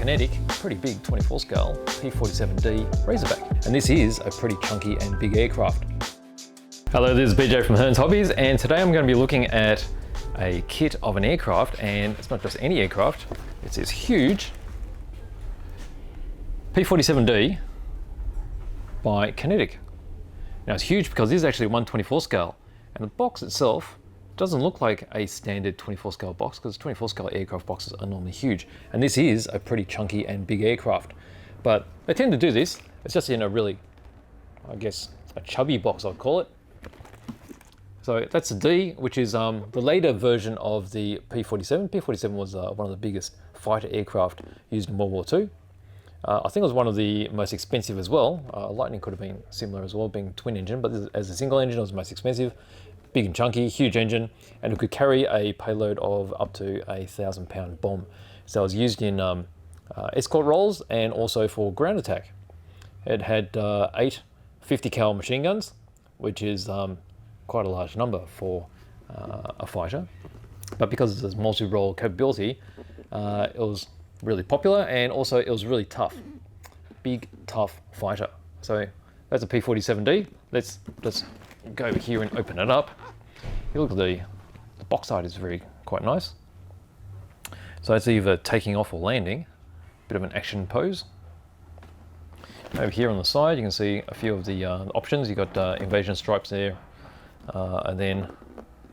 Kinetic, pretty big 24 scale P-47D Razorback. And this is a pretty chunky and big aircraft. Hello, this is BJ from Hearns Hobbies, and today I'm going to be looking at a kit of an aircraft, and it's not just any aircraft, it's this huge P-47D by Kinetic. Now it's huge because this is actually 1/24 scale, and the box itself doesn't look like a standard 24 scale box, because 24 scale aircraft boxes are normally huge, and this is a pretty chunky and big aircraft. But they tend to do this, it's just in a really, I guess, a chubby box I'd call it. So that's the D, which is the later version of the P-47. P-47 was one of the biggest fighter aircraft used in World War II. I think it was one of the most expensive as well. Lightning could have been similar as well, being twin engine, but as a single engine it was the most expensive. Big and chunky, huge engine, and it could carry a payload of up to a 1,000-pound bomb. So it was used in escort roles and also for ground attack. It had 8 50 cal machine guns, which is quite a large number for a fighter. But because of this multi-role capability, it was really popular, and also it was really tough. Big, tough fighter. So that's a P-47D. Let's go over here and open it up. You look at the box side is quite nice. So it's either taking off or landing. Bit of an action pose. Over here on the side you can see a few of the options. You've got invasion stripes there, and then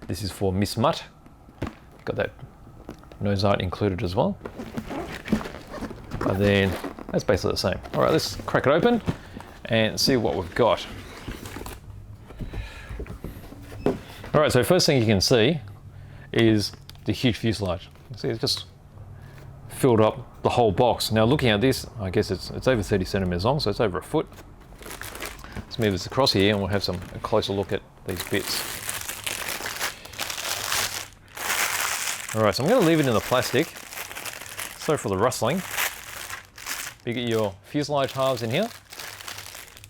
this is for Miss Mutt. Got that nose art included as well. And then that's basically the same. All right, let's crack it open and see what we've got. All right, so first thing you can see is the huge fuselage. See, it's just filled up the whole box. Now looking at this, I guess it's over 30 centimeters long, so it's over a foot. Let's move this across here and we'll have a closer look at these bits. All right, so I'm going to leave it in the plastic. So for the rustling, you get your fuselage halves in here.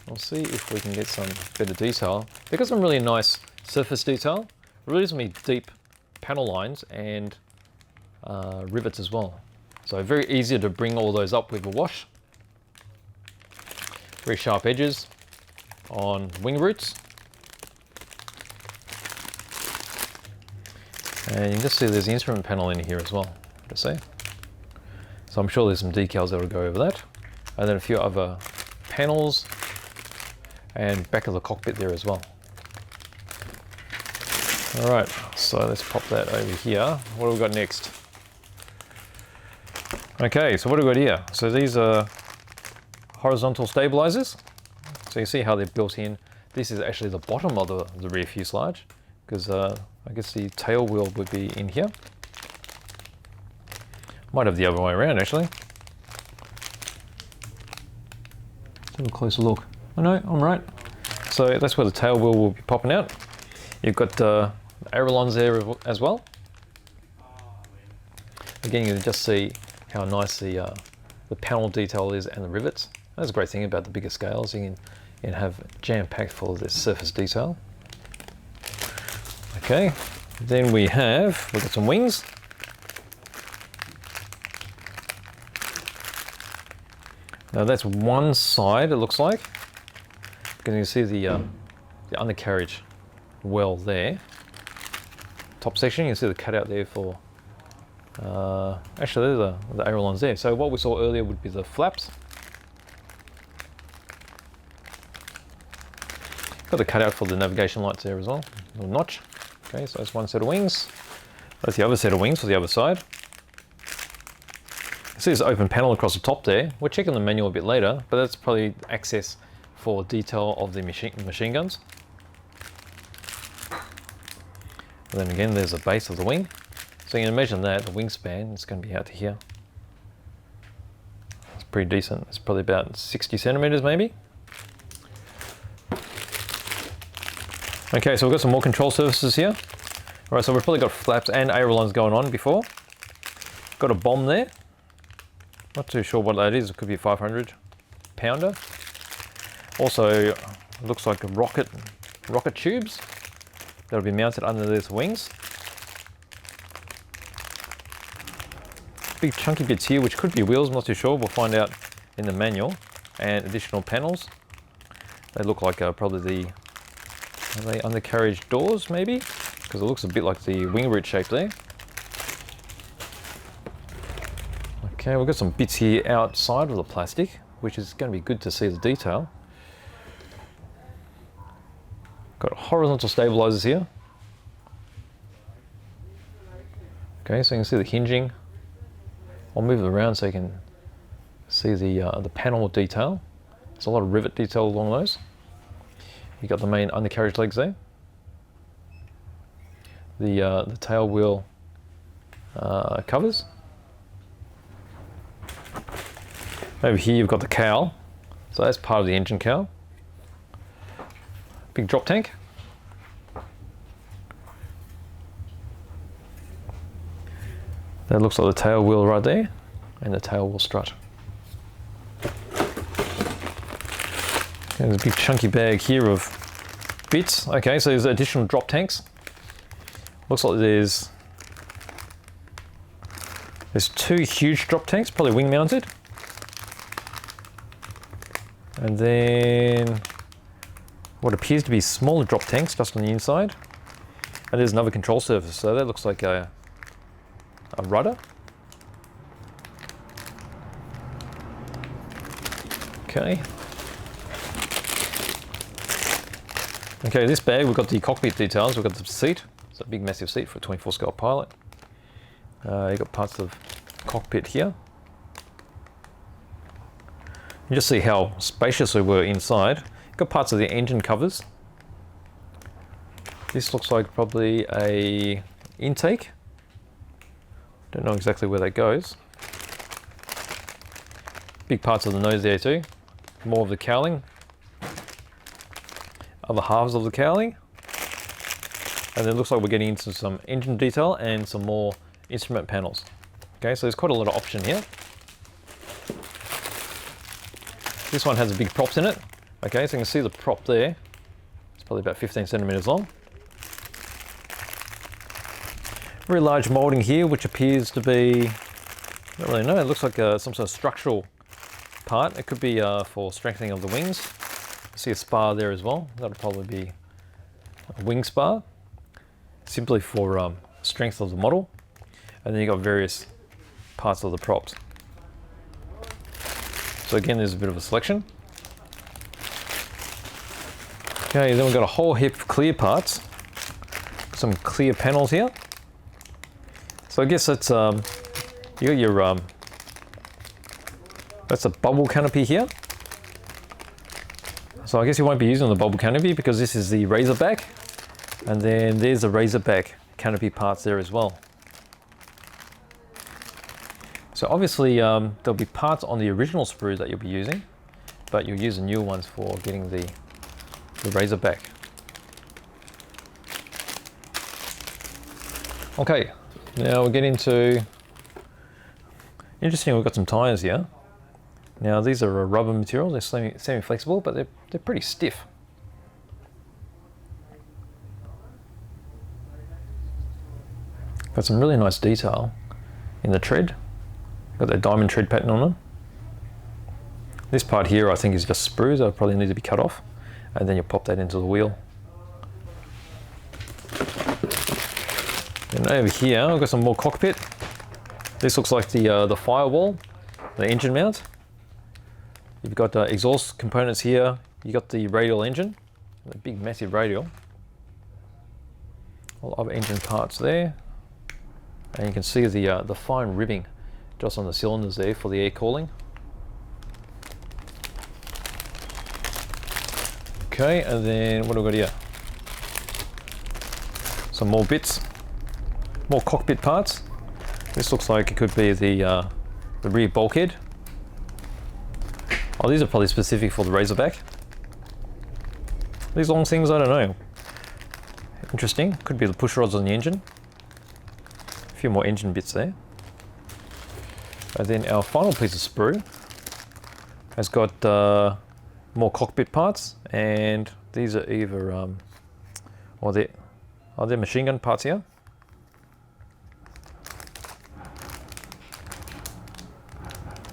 We'll see if we can get some better detail. They've got some really nice surface detail, reasonably deep panel lines and rivets as well. So very easy to bring all those up with a wash. Very sharp edges on wing roots. And you can just see there's the instrument panel in here as well, to see. So I'm sure there's some decals that will go over that. And then a few other panels and back of the cockpit there as well. All right, so let's pop that over here. What do we got next? Okay, so what do we got here? So these are horizontal stabilizers. So you see how they're built in. This is actually the bottom of the rear fuselage, because I guess the tail wheel would be in here. Might have the other way around actually. Have a closer look. Oh no, I'm right. So that's where the tail wheel will be popping out. You've got ailerons there as well. Again, you can just see how nice the panel detail is and the rivets. That's a great thing about the bigger scales. You can have jam-packed full of this surface detail. Okay, then we've got some wings. Now that's one side, it looks like. You can see the undercarriage well there. Top section, you can see the cutout there for, actually there's the ailerons there. So what we saw earlier would be the flaps. Got the cutout for the navigation lights there as well, little notch. Okay, so that's one set of wings. That's the other set of wings for the other side. You see this open panel across the top there. We'll check on the manual a bit later, but that's probably access for detail of the machine guns. And then again, there's the base of the wing. So you can imagine that, the wingspan is going to be out to here. It's pretty decent. It's probably about 60 centimeters maybe. Okay, so we've got some more control surfaces here. All right, so we've probably got flaps and ailerons going on before. Got a bomb there. Not too sure what that is. It could be a 500 pounder. Also, looks like rocket tubes that'll be mounted under these wings. big chunky bits here, which could be wheels, I'm not too sure. We'll find out in the manual. And additional panels. They look like probably are they undercarriage doors maybe? Because it looks a bit like the wing root shape there. Okay, we've got some bits here outside of the plastic, which is going to be good to see the detail. Got horizontal stabilizers here. Okay, so you can see the hinging. I'll move it around so you can see the panel detail. There's a lot of rivet detail along those. You got the main undercarriage legs there. The tail wheel covers. Over here you've got the cowl. So that's part of the engine cowl. Big drop tank. That looks like the tail wheel right there, and the tail wheel strut. There's a big chunky bag here of bits. Okay, so there's additional drop tanks. Looks like there's two huge drop tanks, probably wing mounted. And then what appears to be smaller drop tanks just on the inside. And there's another control surface, so that looks like a rudder. Okay. Okay, this bag, we've got the cockpit details. We've got the seat. It's a big massive seat for a 24 scale pilot. You've got parts of cockpit here. You just see how spacious we were inside. You've got parts of the engine covers. This looks like probably a intake. Don't know exactly where that goes. Big parts of the nose there too. More of the cowling. Other halves of the cowling. And then it looks like we're getting into some engine detail and some more instrument panels. Okay, so there's quite a lot of option here. This one has a big props in it. Okay, so you can see the prop there. It's probably about 15 centimeters long. Very large moulding here, which appears to be, I don't really know, it looks like some sort of structural part. It could be for strengthening of the wings. I see a spar there as well. That'll probably be a wing spar, simply for strength of the model. And then you've got various parts of the props. So again, there's a bit of a selection. Okay, then we've got a whole heap of clear parts. Some clear panels here. So I guess that's you got your that's a bubble canopy here. So I guess you won't be using the bubble canopy because this is the Razorback, and then there's the Razorback canopy parts there as well. So obviously there'll be parts on the original sprue that you'll be using, but you'll use the new ones for getting the Razorback. Okay, now we'll get into, interesting, we've got some tires here. Now these are a rubber material, they're semi-flexible, but they're pretty stiff. Got some really nice detail in the tread. Got that diamond tread pattern on them. This part here I think is just sprues, that'll probably need to be cut off, and then you pop that into the wheel. And over here I've got some more cockpit. This looks like the firewall, the engine mount. You've got exhaust components here. You got the radial engine, the big massive radial. All other engine parts there, and you can see the fine ribbing just on the cylinders there for the air cooling. Okay, and then what do we got here? Some more bits, more cockpit parts. This looks like it could be the rear bulkhead. Oh, these are probably specific for the Razorback. These long things, I don't know. Interesting. Could be the push rods on the engine. A few more engine bits there. And then our final piece of sprue has got more cockpit parts, and these are either are there machine gun parts here?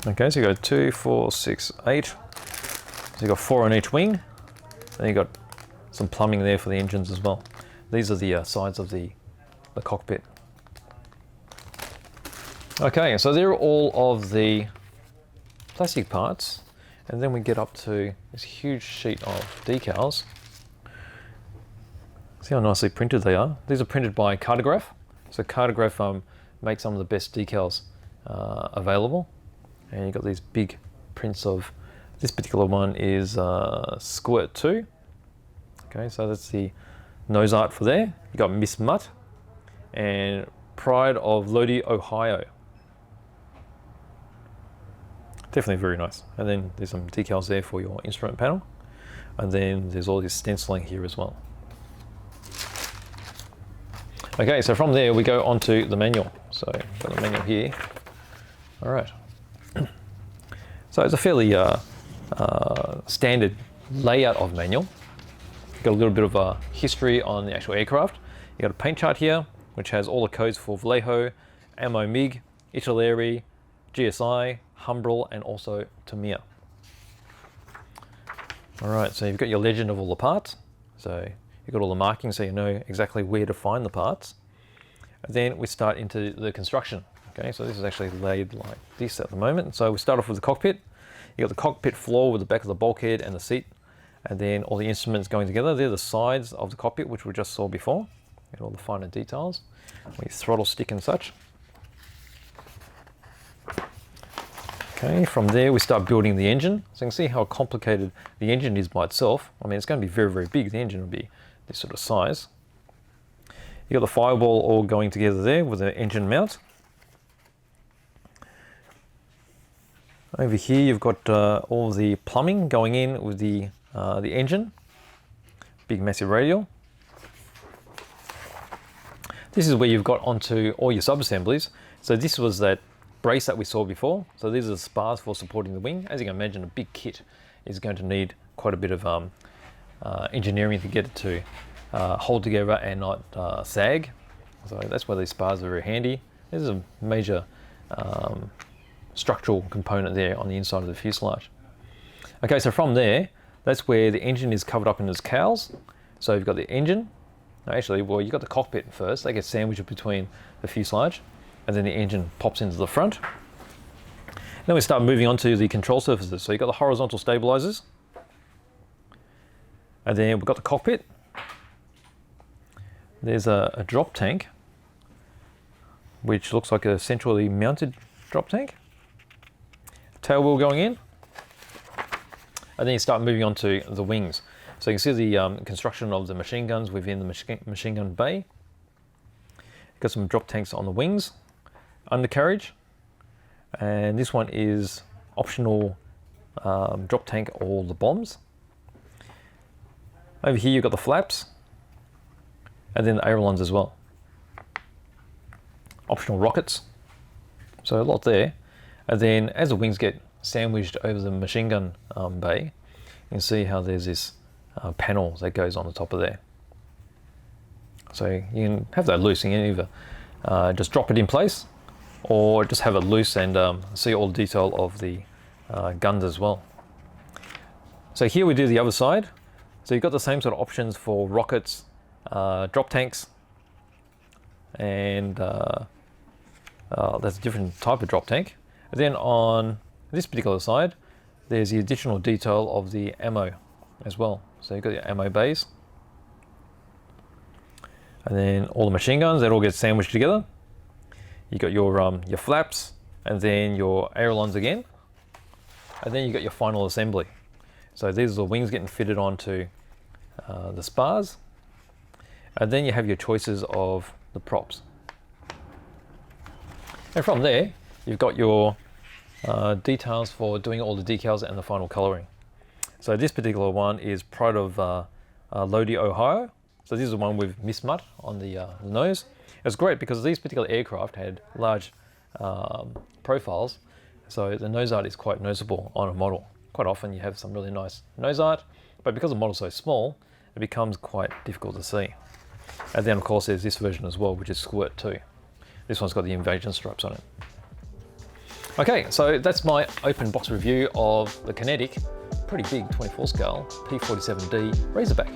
Okay, so you got 2, 4, 6, 8. So you got 4 on each wing. Then you got some plumbing there for the engines as well. These are the sides of the cockpit. Okay, so there are all of the plastic parts, and then we get up to this huge sheet of decals. See how nicely printed they are. These are printed by Cartograph. So Cartograph makes some of the best decals available, and you've got these big prints of, this particular one is Squirt 2. Okay, so that's the nose art for there. You got Miss Mutt and Pride of Lodi, Ohio. Definitely very nice. And then there's some decals there for your instrument panel. And then there's all this stenciling here as well. Okay, so from there we go on to the manual. So I've got the manual here. All right. So it's a fairly standard layout of manual. Got a little bit of a history on the actual aircraft. You got a paint chart here, which has all the codes for Vallejo, Ammo MiG, Italeri, GSI, Humbrol, and also Tamiya. All right, so you've got your legend of all the parts. So you've got all the markings so you know exactly where to find the parts. And then we start into the construction. Okay, so this is actually laid like this at the moment. So we start off with the cockpit. You got the cockpit floor with the back of the bulkhead and the seat, and then all the instruments going together. They're the sides of the cockpit, which we just saw before. Get all the finer details, with throttle stick and such. Okay, from there we start building the engine. So you can see how complicated the engine is by itself. I mean, it's going to be very, very big. The engine will be this sort of size. You got the firewall all going together there with the engine mount. Over here you've got all the plumbing going in with the engine. Big massive radial. This is where you've got onto all your sub-assemblies. So this was that brace that we saw before. So these are the spars for supporting the wing. As you can imagine, a big kit is going to need quite a bit of engineering to get it to hold together and not sag. So that's why these spars are very handy. This is a major structural component there on the inside of the fuselage. Okay, so from there, that's where the engine is covered up in its cowls. So you've got the engine. Actually, well, you've got the cockpit first. They get sandwiched between the fuselage, and then the engine pops into the front. Then we start moving on to the control surfaces. So you've got the horizontal stabilizers, and then we've got the cockpit. There's a drop tank, which looks like a centrally mounted drop tank. Tail wheel going in, and then you start moving on to the wings. So you can see the construction of the machine guns within the machine gun bay. You've got some drop tanks on the wings, undercarriage, and this one is optional drop tank all the bombs. Over here you've got the flaps, and then the ailerons as well. Optional rockets, so a lot there. And then as the wings get sandwiched over the machine gun bay, you can see how there's this panel that goes on the top of there. So you can have that loose. You can either just drop it in place, or just have it loose and see all the detail of the guns as well. So here we do the other side. So you've got the same sort of options for rockets, drop tanks, and that's a different type of drop tank. And then on this particular side, there's the additional detail of the ammo as well. So you've got your ammo bays, and then all the machine guns that all get sandwiched together. You got your flaps, and then your ailerons again, and then you got your final assembly. So these are the wings getting fitted onto the spars, and then you have your choices of the props. And from there, you've got your details for doing all the decals and the final coloring. So this particular one is Pride of Lodi, Ohio. So this is the one with Miss Mutt on the nose. It's great because these particular aircraft had large profiles, so the nose art is quite noticeable on a model. Quite often you have some really nice nose art, but because the model's so small, it becomes quite difficult to see. And then of course there's this version as well, which is Squirt 2. This one's got the invasion stripes on it. Okay, so that's my open box review of the Kinetic, pretty big 24 scale P-47D Razorback.